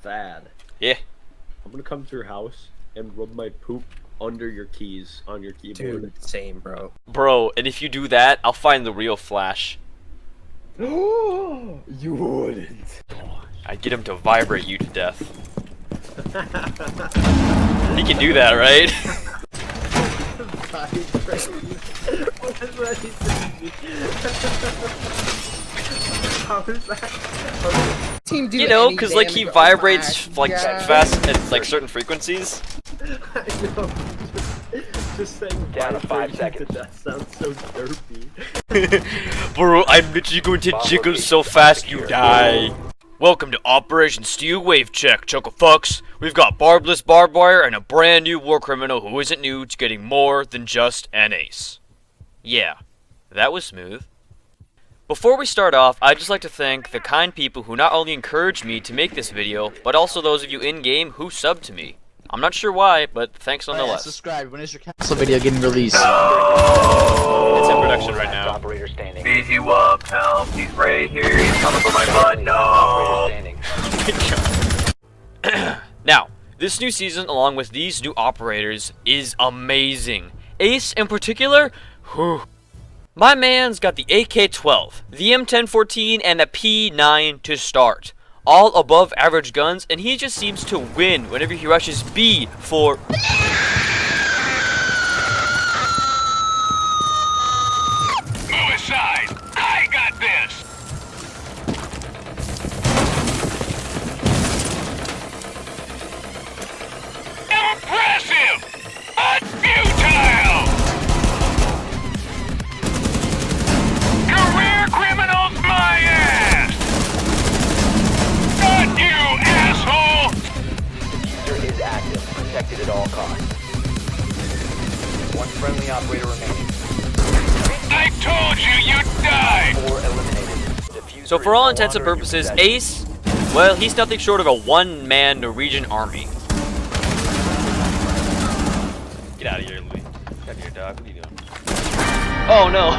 Thad. Yeah. I'm gonna come to your house and rub my poop under your keys on your keyboard. Dude, same, bro. Bro, and if you do that, I'll find the real Flash. You wouldn't. I'd get him to vibrate you to death. He can do that, right? What is that he saying? How is that? Team do You know, any because like damage. he Oh vibrates my like God. fast at like certain frequencies. I know. Just saying Down to 5 vibrating seconds. to death sounds so derpy. Bro, I'm literally going to jiggle so fast you die. Welcome to Operation Steel Wave Check, Chucklefucks. We've got barbless barbed wire and a brand new war criminal who isn't new to getting more than just an ace. Yeah, that was smooth. Before we start off, I'd just like to thank the kind people who not only encouraged me to make this video, but also those of you in-game who subbed to me. I'm not sure why, but thanks nonetheless. Subscribe. When is your castle video getting released? It's in production right now. Operator standing. Beat you up, help, he's right here, he's coming for my butt, no! Operator standing. Now, this new season, along with these new operators, is amazing. Ace, in particular, whew. My man's got the AK-12, the M1014, and the P9 to start. All above average guns, and he just seems to win whenever he rushes B for... Move aside, I got this! Impressive! But futile! Career criminals, my ass! Not you, asshole! Diffuser is active. Protected at all costs. One friendly operator remaining. I told you you'd die! 4 eliminated. Diffuser So for is all no intents and longer in your purposes, possession. Ace, well, he's nothing short of a one-man Norwegian army. Get out of here, Louis. Get out of here, dog. What are you doing? Oh, no.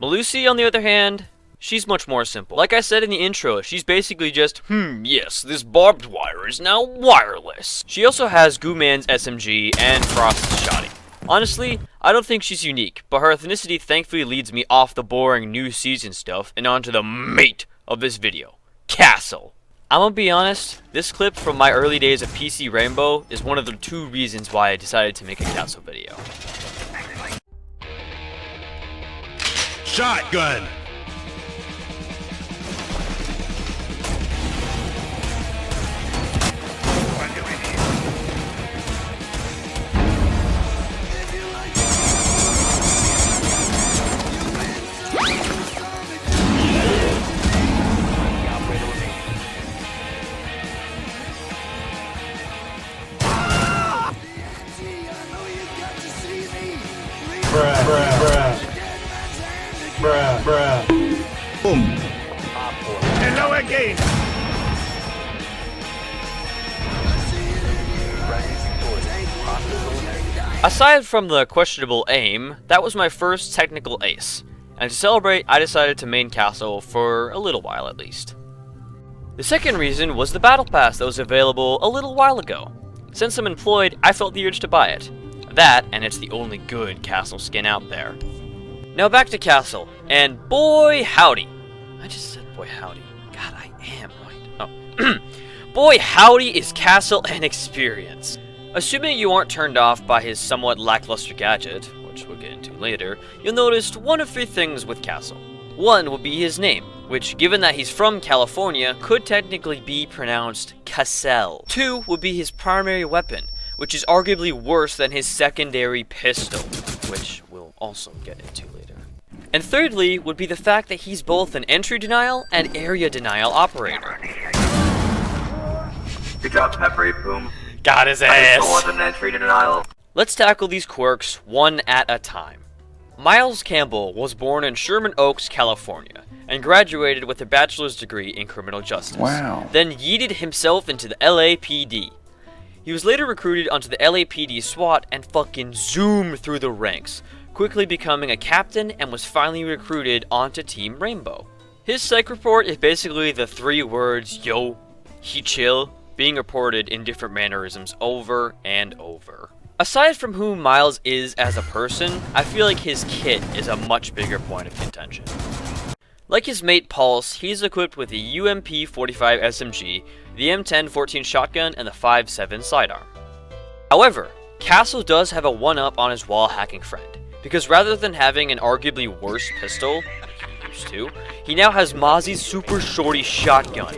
Malusi, on the other hand, she's much more simple. Like I said in the intro, she's basically just, yes, this barbed wire is now wireless. She also has Gooman's SMG and Frost's Shotty. Honestly, I don't think she's unique, but her ethnicity thankfully leads me off the boring new season stuff and onto the meat of this video, Castle. I'm gonna be honest, this clip from my early days of PC Rainbow is one of the 2 reasons why I decided to make a Castle video. Shotgun! Operator remaining. Boom! Op 4. Hello again! Friendly victorious. Hostiles eliminated. Aside from the questionable aim, that was my first technical ace, and to celebrate, I decided to main Castle for a little while at least. The second reason was the Battle Pass that was available a little while ago. Since I'm employed, I felt the urge to buy it. That, and it's the only good Castle skin out there. Now back to Castle, and boy howdy. I just said boy howdy. God, I am white. Oh. Boy howdy is Castle an experience. Assuming you aren't turned off by his somewhat lackluster gadget, which we'll get into later, you'll notice one of 3 things with Castle. One would be his name, which, given that he's from California, could technically be pronounced Cassell. 2 would be his primary weapon, which is arguably worse than his secondary pistol, which we'll also get into later. And thirdly would be the fact that he's both an entry denial and area denial operator. Good job, Peppery Boom. Got his I ass! still an entry denial. Let's tackle these quirks one at a time. Miles Campbell was born in Sherman Oaks, California, and graduated with a bachelor's degree in criminal justice. Wow. Then yeeted himself into the LAPD. He was later recruited onto the LAPD SWAT and fucking zoomed through the ranks, quickly becoming a captain and was finally recruited onto Team Rainbow. His psych report is basically the 3 words, yo, he chill, being reported in different mannerisms over and over. Aside from who Miles is as a person, I feel like his kit is a much bigger point of contention. Like his mate Pulse, he's equipped with the UMP-45 SMG, the M10-14 shotgun, and the 5.7 sidearm. However, Castle does have a one-up on his wall hacking friend, because rather than having an arguably worse pistol, like he used to, he now has Mozzie's Super Shorty shotgun.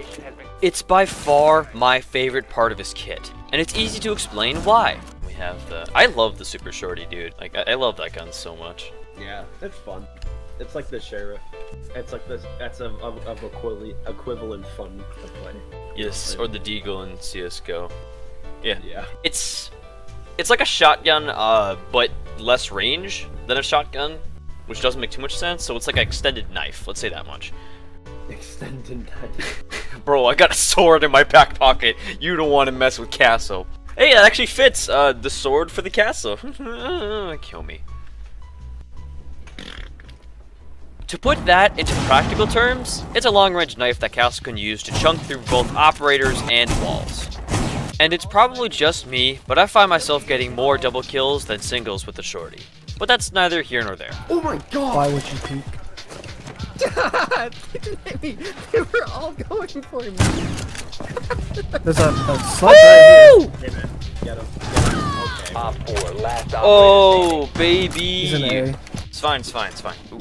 It's by far my favorite part of his kit, and it's easy to explain why. We have I love the Super Shorty, dude. Like, I love that gun so much. Yeah, it's fun. It's like the Sheriff. It's like this. That's of equivalent fun to play. Yes, or the Deagle in CS:GO. Yeah. Yeah. It's like a shotgun, but less range than a shotgun, which doesn't make too much sense. So it's like an extended knife. Let's say that much. Extended knife. Bro, I got a sword in my back pocket. You don't want to mess with Castle. Hey, that actually fits. The sword for the castle. Kill me. To put that into practical terms, it's a long-range knife that Castle can use to chunk through both operators and walls. And it's probably just me, but I find myself getting more double kills than singles with the Shorty. But that's neither here nor there. Oh my god! Why would you peek? They were all going for me. There's a slug right here. Hey man, get him. Okay. Op 4, last operator Oh, baby! He's an A. It's fine, it's fine, it's fine. Ooh.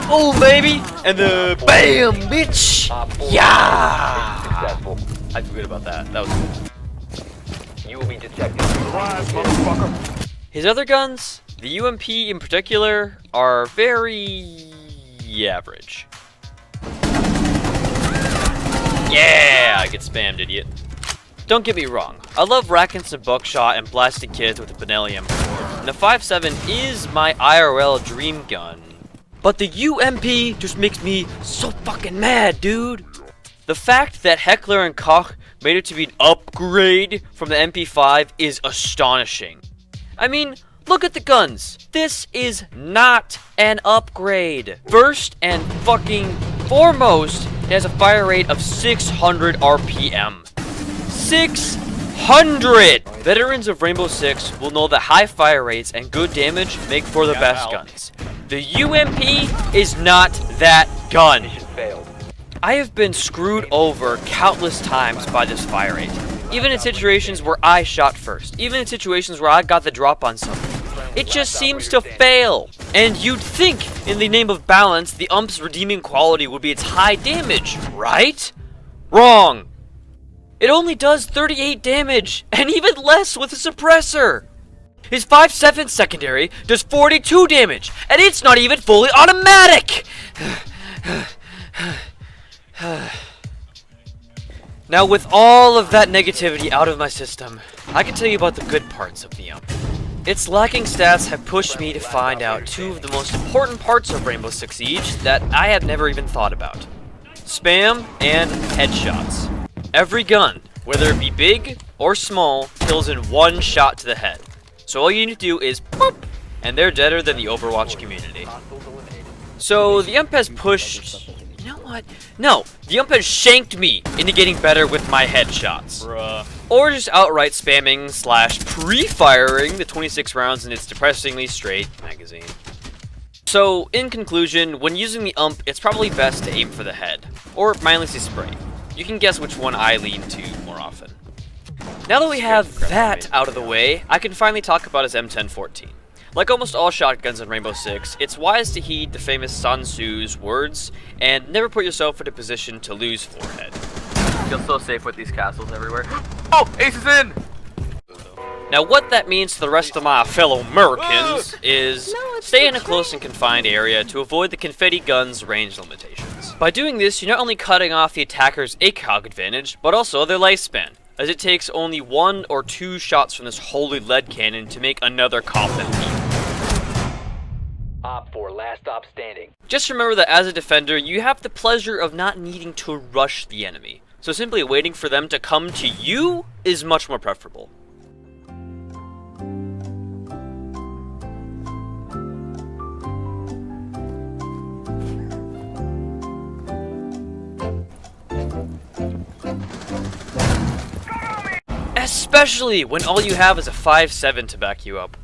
Oh, baby! And the BAM, bitch! Op 4 Yeah! successful. I feel good about that. That was good. You will be detected. Surprise, motherfucker. His other guns, the UMP in particular, are very average. Yeah, I get spammed, idiot. Don't get me wrong, I love racking some buckshot and blasting kids with the Benelli M4, and the 5.7 is my IRL dream gun. But the UMP just makes me so fucking mad, dude. The fact that Heckler and Koch made it to be an upgrade from the MP5 is astonishing. I mean, look at the guns. This is not an upgrade. First and fucking foremost, it has a fire rate of 600 RPM. 600! Veterans of Rainbow Six will know that high fire rates and good damage make for the best guns. The UMP is not that gun. Mission failed. I have been screwed over countless times by this fire rate. Even in situations where I shot first. Even in situations where I got the drop on something. It just seems to fail. And you'd think, in the name of balance, the UMP's redeeming quality would be its high damage, right? Wrong. It only does 38 damage, and even less with a suppressor. His 5.7 secondary does 42 damage, and it's not even fully automatic! Now, with all of that negativity out of my system, I can tell you about the good parts of the UMP. Its lacking stats have pushed me to find out two of the most important parts of Rainbow Six Siege that I had never even thought about. Spam and headshots. Every gun, whether it be big or small, kills in one shot to the head. So all you need to do is boop, and they're deader than the Overwatch community. So the UMP has pushed... You know what? No, the UMP has shanked me into getting better with my headshots. Bruh. Or just outright spamming / pre-firing the 26 rounds in its depressingly straight magazine. So, in conclusion, when using the UMP, it's probably best to aim for the head, or mindlessly spray. You can guess which one I lean to more often. Now that we have that out of the way, I can finally talk about his M10-14. Like almost all shotguns in Rainbow Six, it's wise to heed the famous Sun Tzu's words, and never put yourself in a position to lose forehead. Feel so safe with these castles everywhere. Oh, Ace is in! Now what that means to the rest of my fellow Americans is stay in a close and confined area to avoid the confetti gun's range limitations. By doing this, you're not only cutting off the attacker's ACOG advantage, but also their lifespan, as it takes only 1 or 2 shots from this holy lead cannon to make another coffin leap. Op 4, last stop standing. Just remember that as a defender, you have the pleasure of not needing to rush the enemy, so simply waiting for them to come to you is much more preferable. Especially when all you have is a 5.7 to back you up.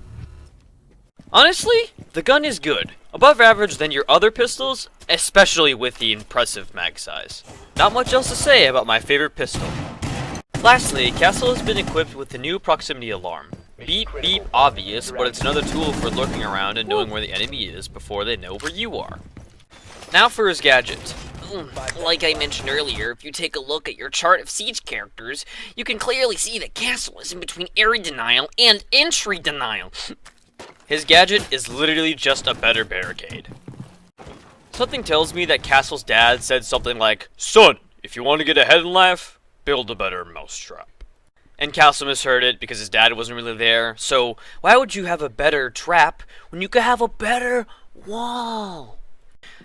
Honestly, the gun is good. Above average than your other pistols, especially with the impressive mag size. Not much else to say about my favorite pistol. Lastly, Castle has been equipped with the new proximity alarm. Beep beep obvious, but it's another tool for lurking around and knowing where the enemy is before they know where you are. Now for his gadget. Like I mentioned earlier, if you take a look at your chart of siege characters, you can clearly see that Castle is in between area denial and entry denial. His gadget is literally just a better barricade. Something tells me that Castle's dad said something like, "Son, if you want to get ahead in life, build a better mousetrap." And Castle misheard it because his dad wasn't really there, so why would you have a better trap when you could have a better wall?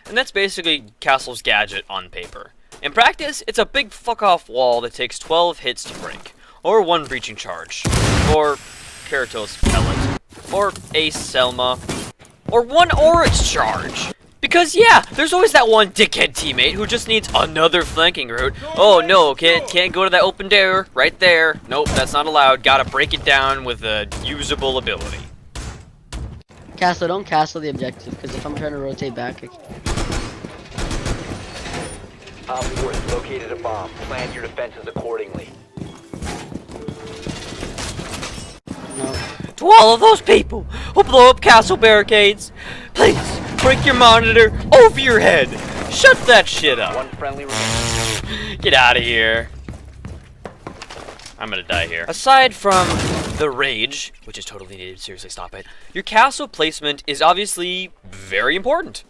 And that's basically Castle's gadget on paper. In practice, it's a big fuck-off wall that takes 12 hits to break, or 1 breaching charge, or Keratos pellet, or Ace Selma, or 1 Oryx charge. Because yeah, there's always that one dickhead teammate who just needs another flanking route. Oh no, can't go to that open door right there. Nope, that's not allowed. Gotta break it down with a usable ability. Castle, don't castle the objective, because if I'm trying to rotate back, Op 4 has located a bomb. Plan your defenses accordingly. no. To all of those people who blow up castle barricades, please break your monitor over your head. Shut that shit up. 1 friendly remaining. Get out of here. I'm gonna die here. Aside from the rage, which is totally needed, seriously stop it, your castle placement is obviously very important.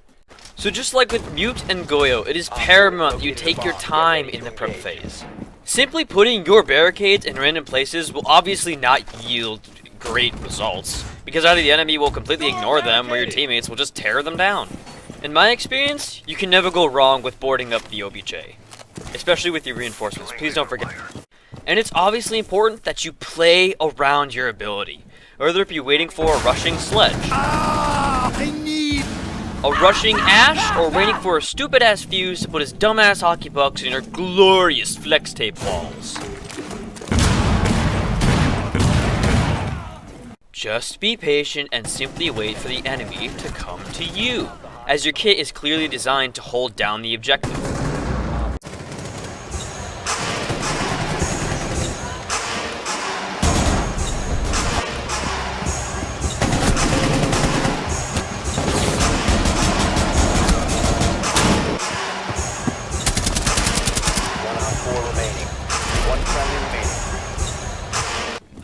So just like with Mute and Goyo, it is paramount you take your time in the prep phase. Simply putting your barricades in random places will obviously not yield great results, because either the enemy will completely ignore them or your teammates will just tear them down. In my experience, you can never go wrong with boarding up the OBJ, especially with your reinforcements, please don't forget. And it's obviously important that you play around your ability, whether it be waiting for a rushing sledge, a rushing Ash, or waiting for a stupid ass fuse to put his dumbass hockey pucks in your glorious flex tape walls. Just be patient and simply wait for the enemy to come to you, as your kit is clearly designed to hold down the objective.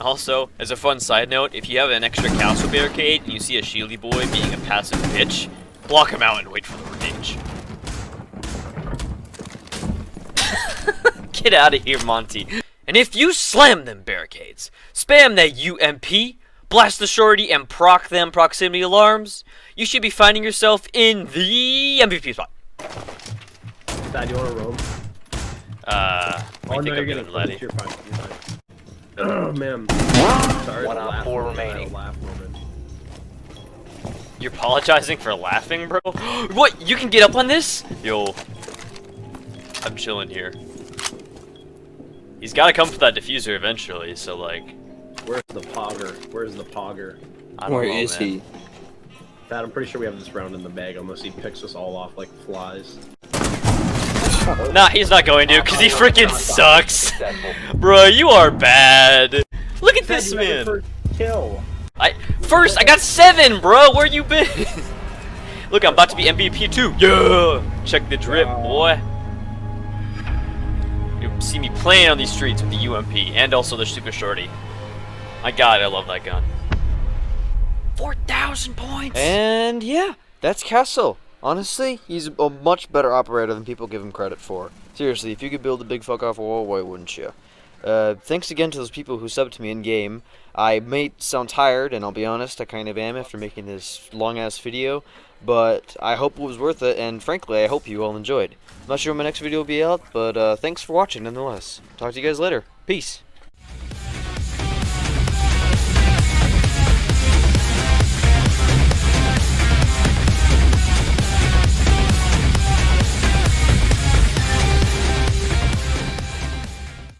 Also, as a fun side note, if you have an extra castle barricade and you see a shieldy boy being a passive bitch, block him out and wait for the rage. Get out of here, Monty. And if you slam them barricades, spam that UMP, blast the shorty, and proc them proximity alarms, you should be finding yourself in the MVP spot. Dad, you wanna roam? I think no, I'm you're gonna let it. You're fine. You're fine. Oh man. Sorry. 1 op 4 remaining. Laugh moment. You're apologizing for laughing, bro? What? You can get up on this? Yo. I'm chilling here. He's gotta come for that diffuser eventually, so like... Where's the pogger? Where's the pogger? I don't know, Where is man. he? Dad, I'm pretty sure we have this round in the bag unless he picks us all off like flies. Nah, he's not going to, because he freaking sucks. Successful. Bro, you are bad. Look at Dad, this you had man. the first kill. First, I got 7, bro. Where you been? Look, I'm about to be MVP too. Yeah. Check the drip, boy. You see me playing on these streets with the UMP and also the super shorty. My God, I love that gun. 4,000 points. And yeah, that's Castle. Honestly, he's a much better operator than people give him credit for. Seriously, if you could build a big fuck-off wall, why wouldn't you? Thanks again to those people who subbed to me in-game. I may sound tired, and I'll be honest, I kind of am after making this long-ass video, but I hope it was worth it, and frankly, I hope you all enjoyed. I'm not sure when my next video will be out, but thanks for watching nonetheless. Talk to you guys later. Peace.